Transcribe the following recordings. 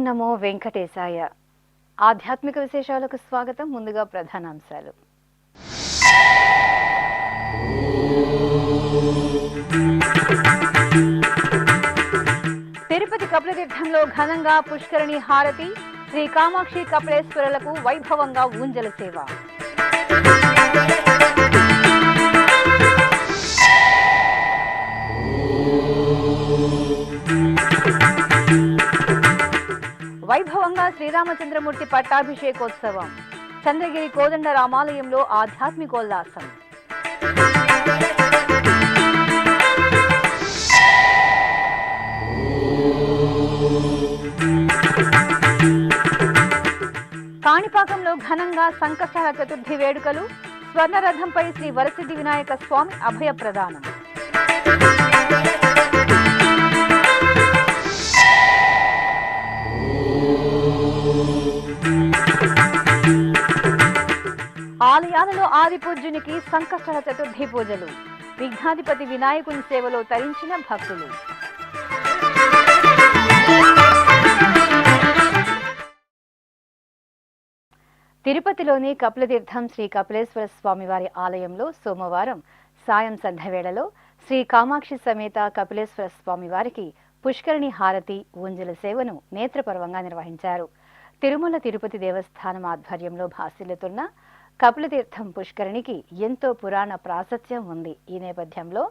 నమో వెంకటేశాయ. ఆధ్యాత్మిక విశేషాలకు స్వాగతం. ముందుగా ప్రధానాంశాలు. తిరుపతి కపిలతీర్థంలో ఘనంగా పుష్కరిణి హారతి. శ్రీ కామాక్షి కపిలేశ్వరులకు వైభవంగా ఊంజల సేవ. వైభవంగా శ్రీరామచంద్రమూర్తి పట్టాభిషేకోత్సవం. చంద్రగిరి కోదండ రామాలయంలో ఆధ్యాత్మికోల్లాసం. కాణిపాకంలో ఘనంగా సంకష్టహర చతుర్థి వేడుకలు. స్వర్ణరథంపై శ్రీ వరసిద్ధి వినాయక స్వామి అభయ ప్రదానం. ఆలయాలలో ఆదిపూజ్యునికి సంకష్టహర చతుర్థి పూజలు. విఘ్నాధిపతి వినాయకుని సేవలో తరించిన భక్తులు. తిరుపతిలోని కపిలతీర్థం శ్రీ కపిలేశ్వర స్వామివారి ఆలయంలో సోమవారం సాయం సంధ్య వేళలో శ్రీ కామాక్షి సమేత కపిలేశ్వర స్వామివారికి పుష్కరిణి హారతి, ఊంజల సేవను నేత్రపర్వంగా నిర్వహించారు. తిరుమల తిరుపతి దేవస్థానం ఆధ్వర్యంలో భాసిల్లుతున్న కపిలతీర్థం పుష్కరిణికి ఎంతో పురాణ ప్రాశస్త్యం ఉంది. ఈ నేపథ్యంలో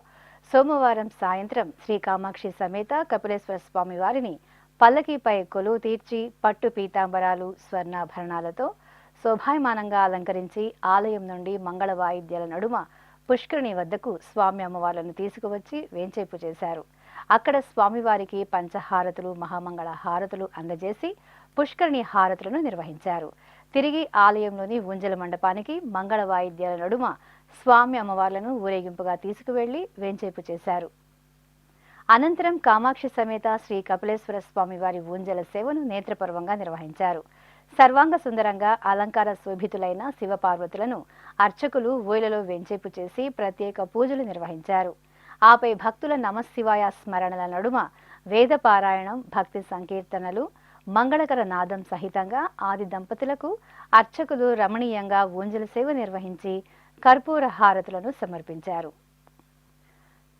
సోమవారం సాయంత్రం శ్రీ కామాక్షి సమేత కపిలేశ్వర స్వామి వారిని పల్లకీపై కొలువు తీర్చి పట్టు పీతాంబరాలు, స్వర్ణాభరణాలతో శోభాయమానంగా అలంకరించి ఆలయం నుండి మంగళ వాయిద్యాల నడుమ పుష్కరిణి వద్దకు స్వామి అమ్మవార్లను తీసుకువచ్చి వేంచేపు చేశారు. అక్కడ స్వామివారికి పంచహారతులు, మహామంగళ హారతులు అందజేసి పుష్కరిణి హారతులను నిర్వహించారు. తిరిగి ఆలయంలోని ఊంజల మండపానికి మంగళ వాయిద్యాల నడుమ స్వామి అమ్మవార్లను ఊరేగింపుగా తీసుకువెళ్లి వేంచేపు చేశారు. అనంతరం కామాక్షి సమేత శ్రీ కపిలేశ్వర స్వామి వారి ఊంజల సేవను నేత్రపర్వంగా నిర్వహించారు. సర్వాంగ సుందరంగా అలంకార శోభితులైన శివపార్వతులను అర్చకులు ఊయలలో వేంచేపు చేసి ప్రత్యేక పూజలు నిర్వహించారు. ఆపై భక్తుల నమశివాయ స్మరణల నడుమ వేద పారాయణం, భక్తి సంకీర్తనలు, మంగళకర నాదం సహితంగా ఆది దంపతులకు అర్చకులు రమణీయంగా ఊంజల సేవ నిర్వహించి కర్పూర హారతులను సమర్పించారు.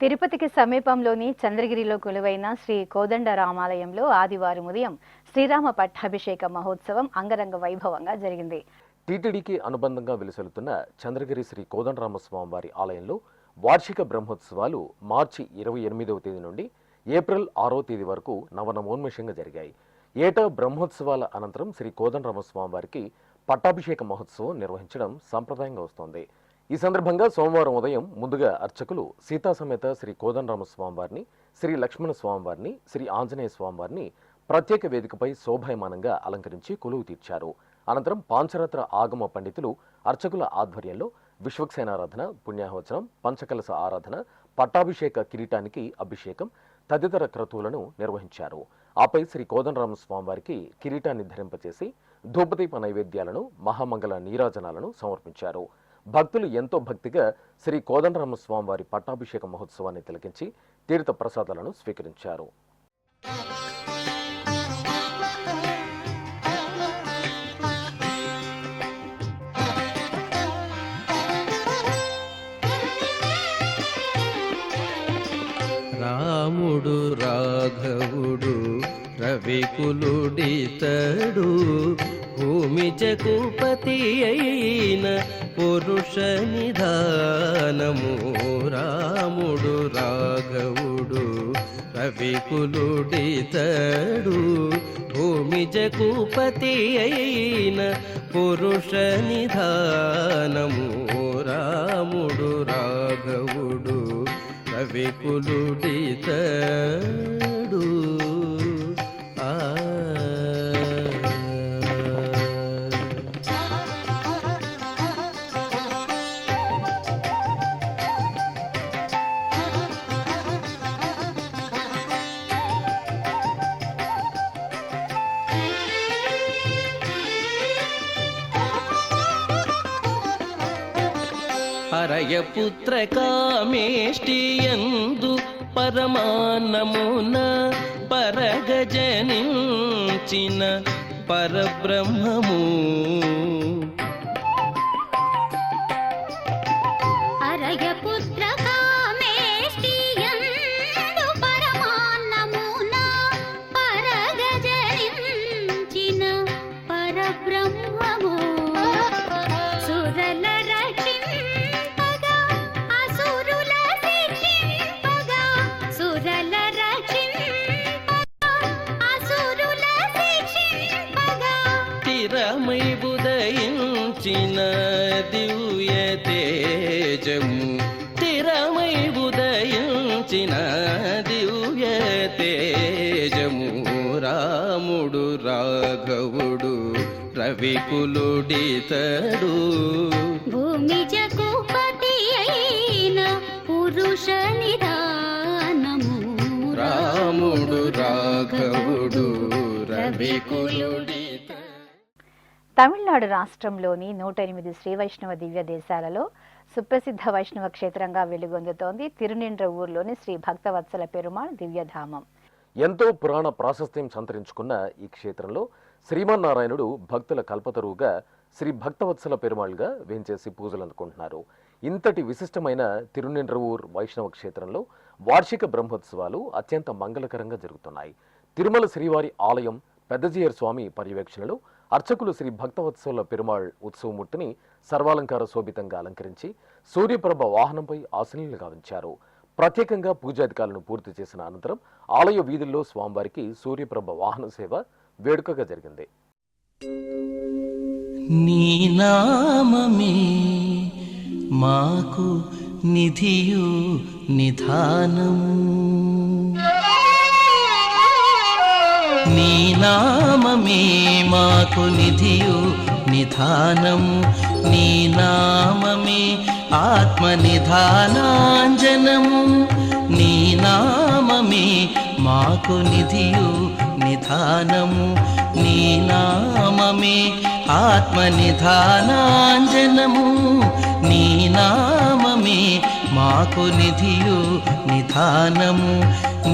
తిరుపతికి సమీపంలోని చంద్రగిరిలో కొలువైన శ్రీ కోదండ రామాలయంలో ఆదివారం ఉదయం శ్రీరామ పట్టాభిషేక మహోత్సవం అంగరంగ వైభవంగా జరిగింది. టీటీడీకి అనుబంధంగా వెలుసలుతున్న చంద్రగిరి శ్రీ కోదండరామస్వామి వారి ఆలయంలో వార్షిక బ్రహ్మోత్సవాలు మార్చి 28వ తేదీ నుండి ఏప్రిల్ 6వ తేదీ వరకు నవనమోన్మేషంగా జరిగాయి. ఏటా బ్రహ్మోత్సవాల అనంతరం శ్రీ కోదండరామస్వామి వారికి పట్టాభిషేక మహోత్సవం నిర్వహించడం సంప్రదాయంగా వస్తోంది. ఈ సందర్భంగా సోమవారం ఉదయం ముందుగా అర్చకులు సీతా సమేత శ్రీ కోదండరామస్వామి వారిని, శ్రీ లక్ష్మణ స్వామి వారిని, శ్రీ ఆంజనేయ స్వామి వారిని ప్రత్యేక వేదికపై శోభాయమానంగా అలంకరించి కొలువు తీర్చారు. అనంతరం పాంచరత్న ఆగమ పండితులు అర్చకుల ఆధ్వర్యంలో విశ్వక్సేనారాధన, పుణ్యాహవచనం, పంచకలశ ఆరాధన, పట్టాభిషేక కిరీటానికి అభిషేకం తదితర క్రతువులను నిర్వహించారు. ఆపై శ్రీ కోదండరామస్వామి వారికి కిరీటాన్ని ధరింపచేసి ధూపదీప నైవేద్యాలను, మహామంగళ నీరాజనాలను సమర్పించారు. భక్తులు ఎంతో భక్తిగా శ్రీ కోదండరామస్వామి వారి పట్టాభిషేక మహోత్సవాన్ని తిలకించి తీర్థ ప్రసాదాలను స్వీకరించారు. రాముడు రాఘవుడు రవికులుడితడు, భూమి జగుపతి అయిన పురుష నిధానము. రాముడు రాఘవుడు రవికులుడితడు, భూమి జగుపతి అయిన పురుష నిధానము. రాముడు రాఘవుడు రవికులుడితడు. హరయపుత్ర కామేష్టియందు పరమాన్నమున పరగజనించు ఎంచిన పరబ్రహ్మము అరయపుత్ర కామేష్టియందు పరమాన్నమున పరగజనించిన పరబ్రహ్మము సురల రక్షింపగా అసురుల శిక్షింపగా సురల రక్షింపగా అసురుల శిక్షింపగా స్థిరమై ఉదయించిన దివ్య తేజము స్థిరమై ఉదయించిన దివ్య తేజము రాముడు రాఘవుడు రవికులుడితడు భూమి జగపతి అయిన పురుష నిదానము రాముడు రాఘవుడు రవికులుడిత తమిళనాడు రాష్ట్రంలోని 108 శ్రీ వైష్ణవ దివ్య దేశాలలో సుప్రసిద్ధ వైష్ణవ క్షేత్రంగా వెలుగొందుతోంది తిరునిండ్ర ఊర్లోని శ్రీ భక్తవత్సల పెరుమాళ్ దివ్యధామం. ఎంతో పురాణ ప్రాశస్త్యం సంతరించుకున్న ఈ క్షేత్రంలో శ్రీమన్నారాయణుడు భక్తుల కల్పతరువుగా శ్రీ భక్తవత్సల పెరుమాళ్గా వేంచేసి పూజలు అందుకుంటున్నారు. ఇంతటి విశిష్టమైన తిరునిండ్రవూర్ వైష్ణవ క్షేత్రంలో వార్షిక బ్రహ్మోత్సవాలు అత్యంత మంగళకరంగా జరుగుతున్నాయి. తిరుమల శ్రీవారి ఆలయం పెద్దజీయర్ స్వామి పర్యవేక్షణలో అర్చకులు శ్రీ భక్తవత్సల పెరుమాళ్ ఉత్సవమూర్తిని సర్వాలంకార శోభితంగా అలంకరించి సూర్యప్రభ వాహనంపై ఆసీనులుగా ఉంచారు. ప్రత్యేకంగా పూజాధికారులను పూర్తి చేసిన అనంతరం ఆలయ వీధుల్లో స్వామివారికి సూర్యప్రభ వాహన సేవ వేడుకగా జరిగింది. నీ నామమే మాకు నిధియు నిధానము నీ నామమే మాకు నిధియు నిధానము నీ నామమే ఆత్మ నిధానాంజనము నీ నామమే మాకు నిధియు నిధానము నీ నామమే ఆత్మ నిధానాంజనము నీ నామమే మాకు నిధియు నిధానము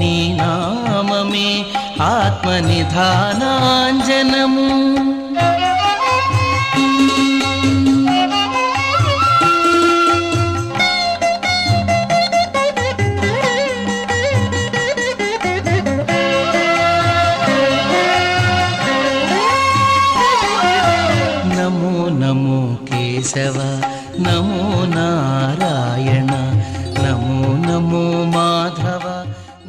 నీ నామమే ఆత్మ నిధానాంజనము నమో నమో కేశవ నమో నారాయణ నమో నమో మాధవ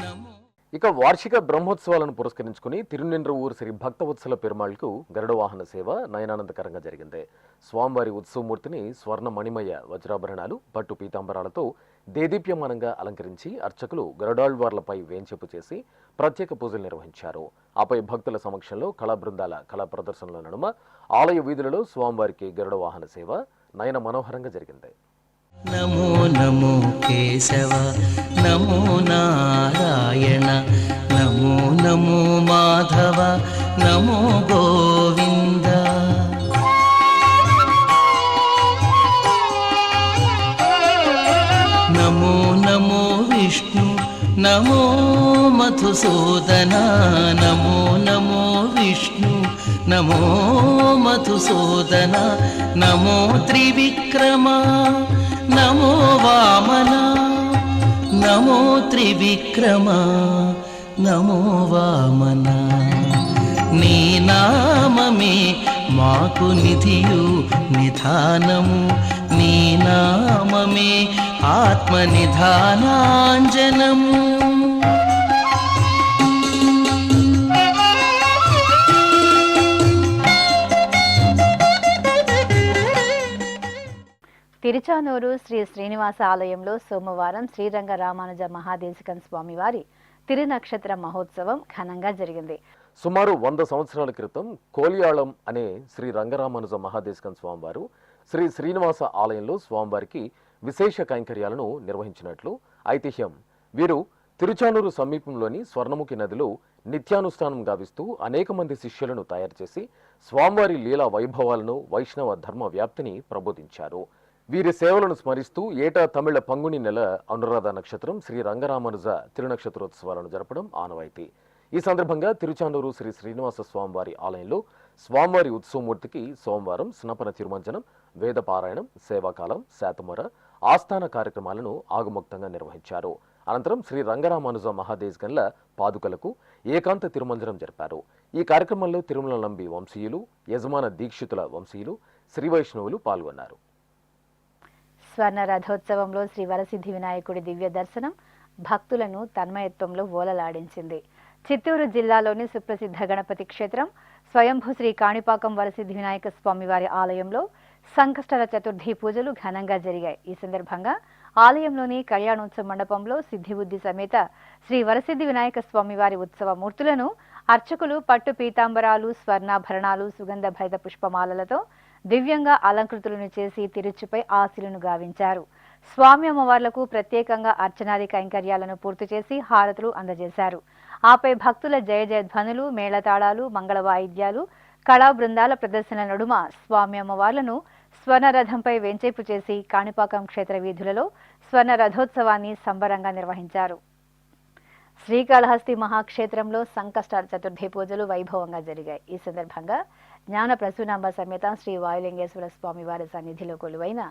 నమో. ఇక వార్షిక బ్రహ్మోత్సవాలను పురస్కరించుకుని తిరునిండ్రవూర్ శ్రీ భక్తవత్సల పెరుమాళ్కు గరుడ వాహన సేవ నయనానందకరంగా జరిగింది. స్వామివారి ఉత్సవమూర్తిని స్వర్ణ మణిమయ వజ్రాభరణాలు పట్టు పీతాంబరాలతో దేదీప్యమానంగా అలంకరించి అర్చకులు గరుడాళ్వార్లపై వేంచేపు చేసి ప్రత్యేక పూజలు నిర్వహించారు. ఆపై భక్తుల సమక్షంలో కళా బృందాల కళా ప్రదర్శనల నడుమ ఆలయ వీధులలో స్వామివారికి గరుడ వాహన సేవ నయన మనోహరంగా జరిగింది. నమో నమో కేశవ నమో నారాయణ నమో నమో మాధవ నమో గోవింద నమో నమో విష్ణు నమో మధుసూదన నమో నమో విష్ణు నమో మధుసూదన నమో త్రివిక్రమ నమో వామన నమో త్రివిక్రమ నమో వామన నీ నామమే మాకు నిధియు నిధానము నీ నామమే ఆత్మ నిధానాంజనము తిరుచానూరు శ్రీ శ్రీనివాస ఆలయంలో సోమవారం శ్రీరంగ రామానుజ మహాదేశికన్ స్వామివారి తిరునక్షత్ర మహోత్సవం ఘనంగా జరిగింది. సుమారు 100 సంవత్సరాల క్రితం కోలియాళం అనే శ్రీ రంగరామానుజ మహాదేశికన్ స్వామివారు శ్రీ శ్రీనివాస ఆలయంలో స్వామివారికి విశేష కైంకర్యాలను నిర్వహించినట్లు ఐతిహ్యం. వీరు తిరుచానూరు సమీపంలోని స్వర్ణముఖి నదిలో నిత్యానుష్ఠానం గావిస్తూ అనేక మంది శిష్యులను తయారు చేసి స్వామివారి లీలా వైభవాలను వైష్ణవ ధర్మ వ్యాప్తిని ప్రబోధించారు. వీరి సేవలను స్మరిస్తూ ఏటా తమిళ పంగుని నెల అనురాధ నక్షత్రం శ్రీ రంగరామానుజ తిరునక్షత్రోత్సవాలను జరపడం ఆనవాయితీ. ఈ ఈ సందర్భంగా తిరుచానూరు శ్రీ శ్రీనివాస స్వామివారి ఆలయంలో స్వామివారి ఉత్సవమూర్తికి సోమవారం స్నపన తిరుమంజనం, వేద పారాయణం, సేవాకాలం, శాతమొర, ఆస్థాన కార్యక్రమాలను ఆగమోక్తంగా నిర్వహించారు. అనంతరం శ్రీ రంగరామానుజ మహాదేశగన్ల పాదుకలకు ఏకాంత తిరుమంజనం జరిపారు. ఈ కార్యక్రమంలో తిరుమల నంబి వంశీయులు, యజమాన దీక్షితుల వంశీయులు, శ్రీ వైష్ణవులు పాల్గొన్నారు. స్వర్ణ రథోత్సవంలో శ్రీ వరసిద్ధి వినాయకుడి దివ్య దర్శనం భక్తులను తన్మయత్వంలో ఓలలాడించింది. చిత్తూరు జిల్లాలోని సుప్రసిద్ధ గణపతి క్షేత్రం స్వయంభూ శ్రీ కాణిపాకం వరసిద్ధి వినాయక స్వామివారి ఆలయంలో సంకష్టర చతుర్థి పూజలు ఘనంగా జరిగాయి. ఈ సందర్భంగా ఆలయంలోని కళ్యాణోత్సవ మండపంలో సిద్ధిబుద్ధి సమేత శ్రీ వరసిద్ధి వినాయక స్వామివారి ఉత్సవ మూర్తులను అర్చకులు పట్టు పీతాంబరాలు, స్వర్ణాభరణాలు, సుగంధ భరిత పుష్పమాలలతో దివ్యంగా అలంకృతులను చేసి తిరుచుపై ఆశీలను గావించారు. స్వామి అమ్మవార్లకు ప్రత్యేకంగా అర్చనాది కైంకర్యాలను పూర్తి చేసి హారతులు అందజేశారు. ఆపై భక్తుల జయ జయధ్వనులు, మేళతాళాలు, మంగళ వాయిద్యాలు, కళా బృందాల ప్రదర్శన నడుమ స్వామి అమ్మవార్లను స్వర్ణరథంపై వెంచేపు చేసి కాణిపాకం క్షేత్ర వీధులలో స్వర్ణ రథోత్సవాన్ని సంబరంగా నిర్వహించారు. శ్రీకాళహస్తి మహాక్షేత్రంలో సంకష్టార చతుర్థి పూజలు వైభవంగా జరిగాయి. ఈ సందర్భంగా జ్ఞాన ప్రసూనాంబ సమేత శ్రీ వాయులింగేశ్వర స్వామి వారి సన్నిధిలో కొలువైన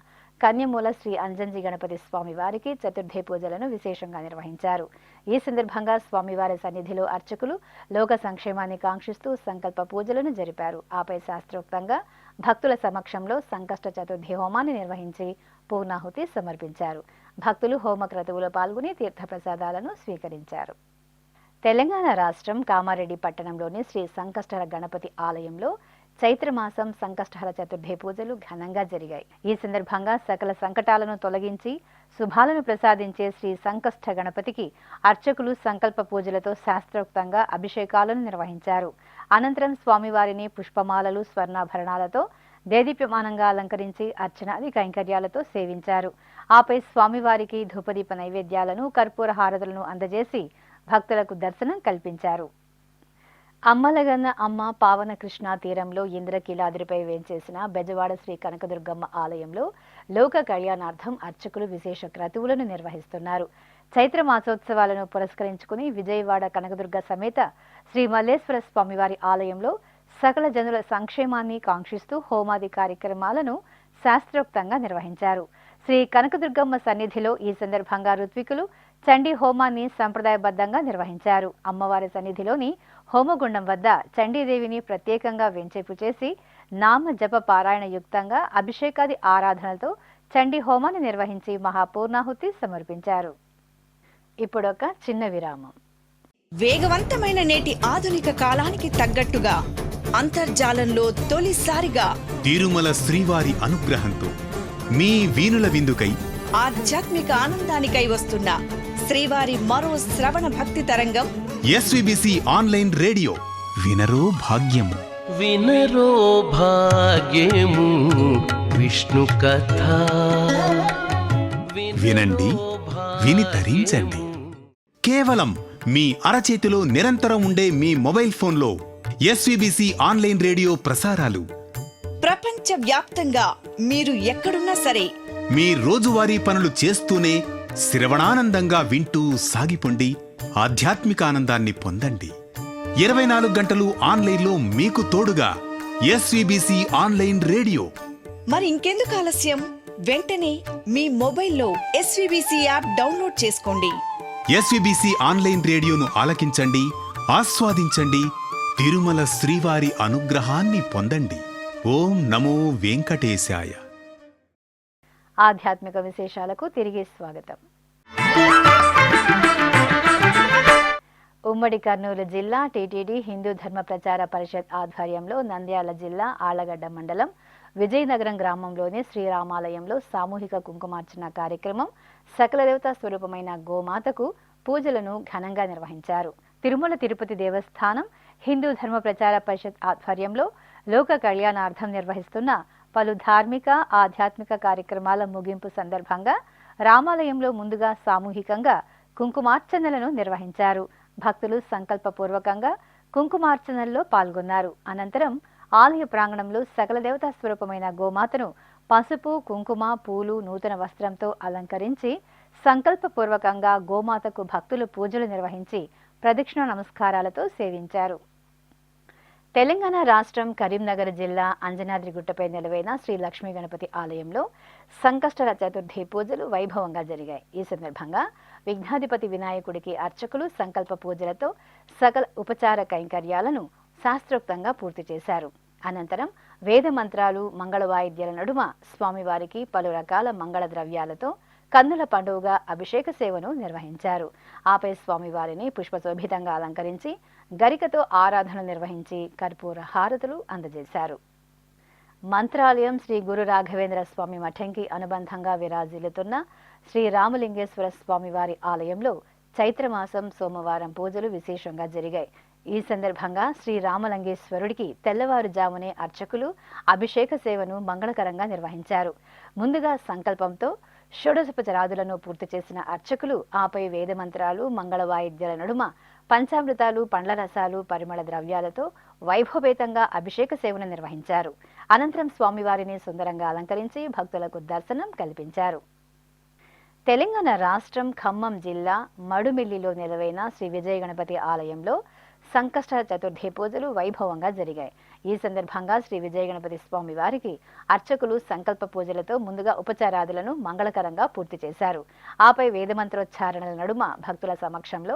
కన్యమూల శ్రీ అంజంజి గణపతి స్వామి వారికి చతుర్థి పూజలను విశేషంగా నిర్వహించారు. ఈ సందర్భంగా స్వామివారి సన్నిధిలో అర్చకులు లోక సంక్షేమాన్ని కాంక్షిస్తూ సంకల్ప పూజలను జరిపారు. ఆపై శాస్త్రోక్తంగా భక్తుల సమక్షంలో సంకష్ట చతుర్థి హోమాన్ని నిర్వహించి పూర్ణాహుతి సమర్పించారు. భక్తులు హోమ క్రతువులో పాల్గొని తీర్థప్రసాదాలను స్వీకరించారు. తెలంగాణ రాష్ట్రం కామారెడ్డి పట్టణంలోని శ్రీ సంకష్టహర గణపతి ఆలయంలో చైత్రమాసం సంకష్టహర చతుర్థి పూజలు ఘనంగా జరిగాయి. ఈ సందర్భంగా సకల సంకటాలను తొలగించి శుభాలను ప్రసాదించే శ్రీ సంకష్ట గణపతికి అర్చకులు సంకల్ప పూజలతో శాస్త్రోక్తంగా అభిషేకాలను నిర్వహించారు. అనంతరం స్వామివారిని పుష్పమాలలు, స్వర్ణాభరణాలతో దేదీప్యమానంగా అలంకరించి అర్చనాది కైంకర్యాలతో సేవించారు. ఆపై స్వామివారికి ధూపదీప నైవేద్యాలను, కర్పూర హారతులను అందజేసి భక్తులకు దర్శనం కల్పించారు. అమ్మలగన్న అమ్మ పావన కృష్ణా తీరంలో ఇంద్రకీలాద్రిపై వేంచేసిన బెజవాడ శ్రీ కనకదుర్గమ్మ ఆలయంలో లోక కళ్యాణార్థం అర్చకులు విశేష క్రతువులను నిర్వహిస్తున్నారు. చైత్ర మాసోత్సవాలను పురస్కరించుకుని విజయవాడ కనకదుర్గ సమేత శ్రీ మల్లేశ్వర స్వామివారి ఆలయంలో సకల జనుల సంక్షేమాన్ని కాంక్షిస్తూ హోమాది కార్యక్రమాలను శాస్త్రోక్తంగా నిర్వహించారు. శ్రీ కనకదుర్గమ్మ సన్నిధిలో ఈ సందర్భంగా ఋత్వికులు చండీ హోమాన్ని సంప్రదాయబద్ధంగా నిర్వహించారు. అమ్మవారి సన్నిధిలోని హోమగుండం వద్ద చండీదేవిని ప్రత్యేకంగా వెంచేపు చేసి నామ జప పారాయణ యుక్తంగా అభిషేకాది ఆరాధనలతో చండీ హోమాన్ని నిర్వహించి మహాపూర్ణాహుతి సమర్పించారు. ఇప్పుడొక చిన్న విరామం. వేగవంతమైన నేటి ఆధునిక కాలానికి తగ్గట్టుగా అంతర్జాలంలో తొలిసారిగా తిరుమల శ్రీవారి అనుగ్రహంతో మీ వీణుల విందుకై ఆధ్యాత్మిక ఆనందానికై వస్తున్న శ్రీవారి మరో శ్రవణ భక్తి తరంగం ఎస్విబిసి ఆన్లైన్ రేడియో వినరో భాగ్యము. వినరో భాగ్యము విష్ణు కథ. వినండి, విని తరించండి. కేవలం మీ అరచేతిలో నిరంతరం ఉండే మీ మొబైల్ ఫోన్లో ఎస్విబిసి ఆన్లైన్ రేడియో ప్రసారాలు ప్రపంచ వ్యాప్తంగా మీరు ఎక్కడున్నా సరే మీ రోజువారీ పనులు చేస్తూనే శ్రవణానందంగా వింటూ సాగిపోండి, ఆధ్యాత్మిక ఆనందాన్ని పొందండి. 24 గంటలు ఆన్లైన్లో మీకు తోడుగా ఎస్విబిసి ఆన్లైన్ రేడియో. మరి ఇంకెందుకు ఆలస్యం? వెంటనే మీ మొబైల్లో ఎస్విబిసి యాప్ డౌన్లోడ్ చేసుకోండి. ఎస్విబిసి ఆన్లైన్ రేడియోను ఆలకించండి, ఆస్వాదించండి, తిరుమల శ్రీవారి అనుగ్రహాన్ని పొందండి. ఓం నమో వెంకటేశాయ. ఆధ్యాత్మిక విశేషాలకు తిరిగి స్వాగతం. ఉమ్మడి కర్నూలు జిల్లా టీటీడీ హిందూ ధర్మ ప్రచార పరిషత్ ఆధ్వర్యంలో నంద్యాల జిల్లా ఆళ్లగడ్డ మండలం విజయనగరం గ్రామంలోని శ్రీరామాలయంలో సామూహిక కుంకుమార్చన కార్యక్రమం సకల దేవతా స్వరూపమైన గోమాతకు పూజలను ఘనంగా నిర్వహించారు. తిరుమల తిరుపతి దేవస్థానం హిందూ ధర్మ ప్రచార పరిషత్ ఆధ్వర్యంలో లోక కళ్యాణార్థం నిర్వహిస్తున్న పలు ధార్మిక ఆధ్యాత్మిక కార్యక్రమాల ముగింపు సందర్భంగా రామాలయంలో ముందుగా సామూహికంగా కుంకుమార్చనలను నిర్వహించారు. భక్తులు సంకల్పపూర్వకంగా కుంకుమార్చనల్లో పాల్గొన్నారు. అనంతరం ఆలయ ప్రాంగణంలో సకల దేవతా స్వరూపమైన గోమాతను పసుపు, కుంకుమ, పూలు, నూతన వస్త్రంతో అలంకరించి సంకల్పపూర్వకంగా గోమాతకు భక్తులు పూజలు నిర్వహించి ప్రదక్షిణ నమస్కారాలతో సేవించారు. తెలంగాణ రాష్ట్రం కరీంనగర్ జిల్లా అంజనాద్రిగుట్టపై నిలవైన శ్రీ లక్ష్మీ గణపతి ఆలయంలో సంకష్టర చతుర్థి పూజలు వైభవంగా జరిగాయి. ఈ సందర్భంగా విఘ్నాధిపతి వినాయకుడికి అర్చకులు సంకల్ప పూజలతో సకల ఉపచార కైంకర్యాలను శాస్త్రోక్తంగా పూర్తి చేశారు. అనంతరం వేద మంత్రాలు, మంగళ వాయిద్యాల నడుమ స్వామివారికి పలు రకాల మంగళ ద్రవ్యాలతో కన్నుల పండుగగా అభిషేక సేవను నిర్వహించారు. ఆపై స్వామివారిని పుష్పశోభితంగా అలంకరించి గరికతో ఆరాధన నిర్వహించి కర్పూర హారతులు అందజేశారు. మంత్రాలయం శ్రీ గురు రాఘవేంద్ర స్వామి మఠంకి అనుబంధంగా విరాజిల్లుతున్న శ్రీ రామలింగేశ్వర స్వామివారి ఆలయంలో చైత్రమాసం సోమవారం పూజలు విశేషంగా జరిగాయి. ఈ సందర్భంగా శ్రీ రామలింగేశ్వరుడికి తెల్లవారుజామునే అర్చకులు అభిషేక సేవను మంగళకరంగా నిర్వహించారు. ముందుగా సంకల్పంతో షోడశోపచారాదులను పూర్తి చేసిన అర్చకులు ఆపై వేదమంత్రాలు, మంగళ వాయిద్యాల నడుమ పంచామృతాలు, పండ్ల రసాలు, పరిమళ ద్రవ్యాలతో వైభవేతంగా అభిషేక సేవను నిర్వహించారు. అనంతరం స్వామివారిని సుందరంగా అలంకరించి భక్తులకు దర్శనం కల్పించారు. తెలంగాణ రాష్ట్రం ఖమ్మం జిల్లా మడుమిల్లిలో నిలవైన శ్రీ విజయ గణపతి ఆలయంలో సంకష్ట చతుర్థి పూజలు వైభవంగా జరిగాయి. ఈ సందర్భంగా శ్రీ విజయ గణపతి స్వామి వారికి అర్చకులు సంకల్ప పూజలతో ముందుగా ఉపచారాదులను మంగళకరంగా పూర్తి చేశారు. ఆపై వేదమంత్రోచ్చారణల నడుమ భక్తుల సమక్షంలో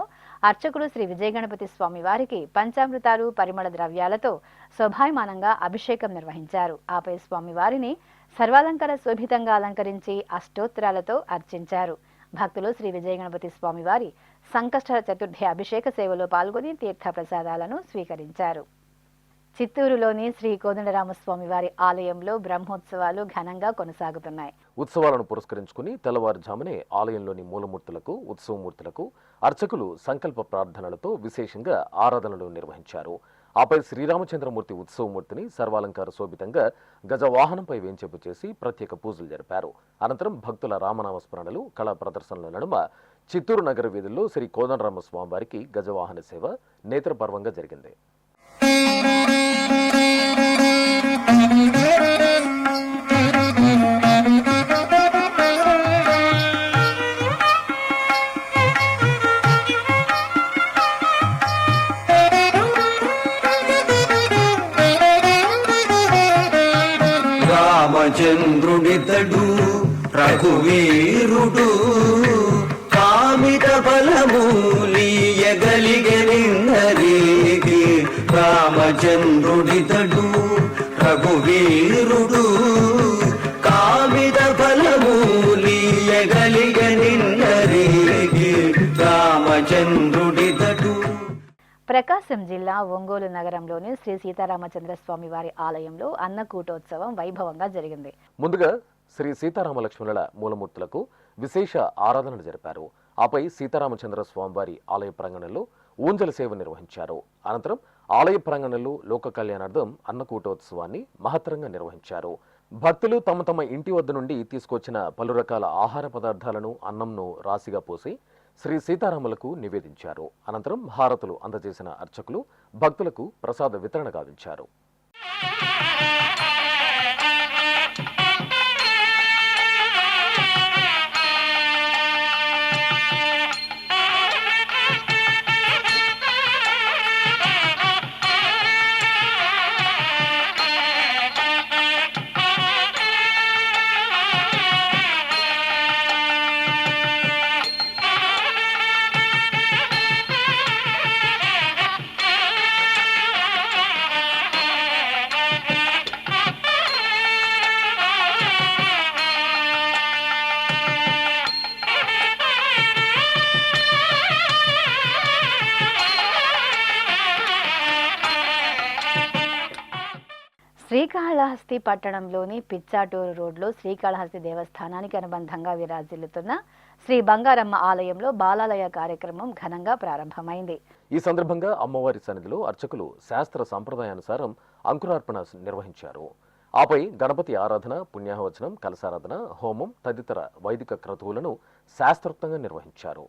అర్చకులు శ్రీ విజయ గణపతి స్వామి వారికి పంచామృతాలు, పరిమళ ద్రవ్యాలతో శోభాయమానంగా అభిషేకం నిర్వహించారు. ఆపై స్వామివారిని సర్వాలంకార శోభితంగా అలంకరించి అష్టోత్తరాలతో అర్చించారు. భక్తులు శ్రీ విజయ గణపతి స్వామివారి సంకష్ట చతుర్థి అభిషేక సేవలో పాల్గొని తీర్థ ప్రసాదాలను స్వీకరించారు. చిత్తూరులోని శ్రీ కోదండరామస్వామి వారి ఆలయంలో బ్రహ్మోత్సవాలు ఘనంగా కొనసాగుతున్నాయి. ఉత్సవాలను పురస్కరించుకుని తెల్లవారుజామునే ఆలయంలోని మూలమూర్తులకు, ఉత్సవమూర్తులకు అర్చకులు సంకల్ప ప్రార్థనలతో విశేషంగా ఆరాధనలు నిర్వహించారు. ఆపై శ్రీరామచంద్రమూర్తి ఉత్సవమూర్తిని సర్వాలంకార శోభితంగా గజవాహనంపై వేంచేపు చేసి ప్రత్యేక పూజలు జరిపారు. అనంతరం భక్తుల రామనామస్మరణలు, కళా ప్రదర్శనల నడుమ చిత్తూరు నగర వీధుల్లో శ్రీ కోదండరామస్వామి వారికి గజవాహన సేవ నేత్రపర్వంగా జరిగింది. రామచంద్రుడితడు రఘువీరుడు కామిత బలమూలియగలిగనిన్నరికి రామచంద్రుడితడు రఘువీరుడు కామిత బలమూలియగలిగనిన్నరికి రామచంద్రుడితడు. ప్రకాశం జిల్లా ఒంగోలు నగరంలోని శ్రీ సీతారామచంద్ర స్వామి వారి ఆలయంలో అన్నకూటోత్సవం వైభవంగా జరిగింది. ముందుగా శ్రీ సీతారామ లక్ష్మణుల మూలమూర్తులకు విశేష ఆరాధనలు జరిపారు. ఆపై సీతారామచంద్ర స్వామివారి ఆలయ ప్రాంగణంలో ఊంజల సేవ నిర్వహించారు. అనంతరం ఆలయ ప్రాంగణంలో లోక కళ్యాణార్థం అన్నకూటోత్సవాన్ని మహత్తరంగా నిర్వహించారు. భక్తులు తమ తమ ఇంటి వద్ద నుండి తీసుకొచ్చిన పలు రకాల ఆహార పదార్థాలను, అన్నంను రాశిగా పోసి శ్రీ సీతారాములకు నివేదించారు. అనంతరం హారతులు అందజేసిన అర్చకులు భక్తులకు ప్రసాద వితరణ గావించారు. శ్రీకాళహస్తి పట్టణంలోని పిచ్చాటూరు రోడ్లో శ్రీకాళహస్తి దేవస్థానానికి అనుబంధంగా విరాజిల్లుతున్న శ్రీ బంగారమ్మ ఆలయంలో బాలాలయ కార్యక్రమం ఘనంగా ప్రారంభమైంది. ఈ సందర్భంగా అమ్మవారి సన్నిధిలో అర్చకులు శాస్త్ర సంప్రదాయానుసారం అంకురార్పణ నిర్వహించారు. ఆపై గణపతి ఆరాధన, పుణ్యాహవచనం, కలశారాధన, హోమం తదితర వైదిక క్రతువులను శాస్త్రోక్తంగా నిర్వహించారు.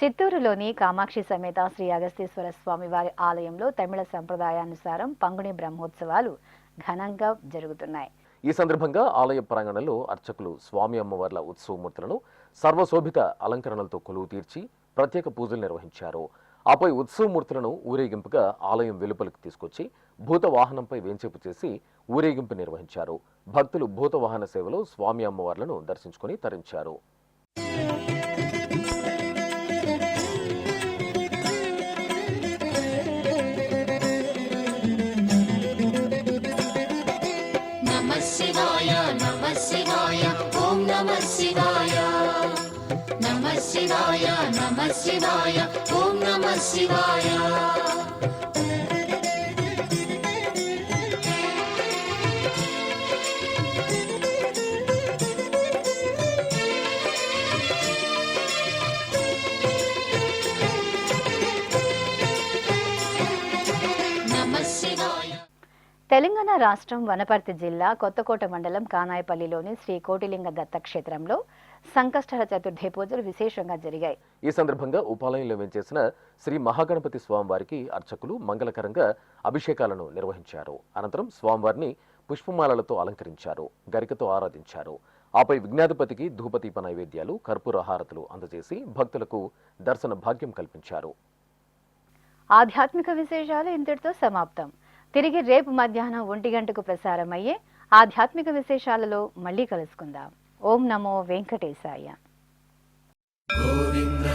చిత్తూరులోని కామాక్షి సమేత శ్రీ అగస్తీశ్వర స్వామి వారి ఆలయంలో తమిళ సంప్రదాయానుసారం పంగుని బ్రహ్మోత్సవాలు ఘనంగా జరుగుతున్నాయి. ఈ సందర్భంగా ఆలయ ప్రాంగణంలో అర్చకులు స్వామి అమ్మవార్ల ఉత్సవమూర్తులను సర్వశోభిత అలంకరణలతో కొలువు తీర్చి ప్రత్యేక పూజలు నిర్వహించారు. ఆపై ఉత్సవమూర్తులను ఊరేగింపుగా ఆలయం వెలుపలకు తీసుకొచ్చి భూత వాహనంపై వేంచేపు చేసి ఊరేగింపు నిర్వహించారు. భక్తులు భూత వాహన సేవలో స్వామి అమ్మవార్లను దర్శించుకుని తరించారు. శివాయ నమః శివాయ ఓం నమః శివాయ నమః శివాయ నమః శివాయ ఓం నమః శివాయ. నమః శివాయ. తెలంగాణ రాష్ట్రం వనపర్తి జిల్లా కొత్తకోట మండలం కానాయపల్లిలోని శ్రీ కోటిలింగ దత్తక్షేత్రంలో సంకష్టహర చతుర్థి పూజలు విశేషంగా జరిగాయి. ఈ సందర్భంగా ఉపాలయంలో వేంచేసిన శ్రీ మహాగణపతి స్వామివారికి అర్చకులు మంగళకరంగా అభిషేకాలను నిర్వహించారు. అనంతరం స్వామివారిని పుష్పమాలలతో అలంకరించారు, గరికతో ఆరాధించారు. ఆపై విఘ్నాధిపతికి ధూపదీప నైవేద్యాలు, కర్పూర హారతులు అందజేసి భక్తులకు దర్శన భాగ్యం కల్పించారు. ఆధ్యాత్మిక విశేషాలు ఇంతటితో సమాప్తం. తిరిగి రేపు మధ్యాహ్నం 1 గంటకు ప్రసారమయ్యే ఆధ్యాత్మిక విశేషాలలో మళ్ళీ కలుసుకుందాం. ఓం నమో వెంకటేశాయ. గోవింద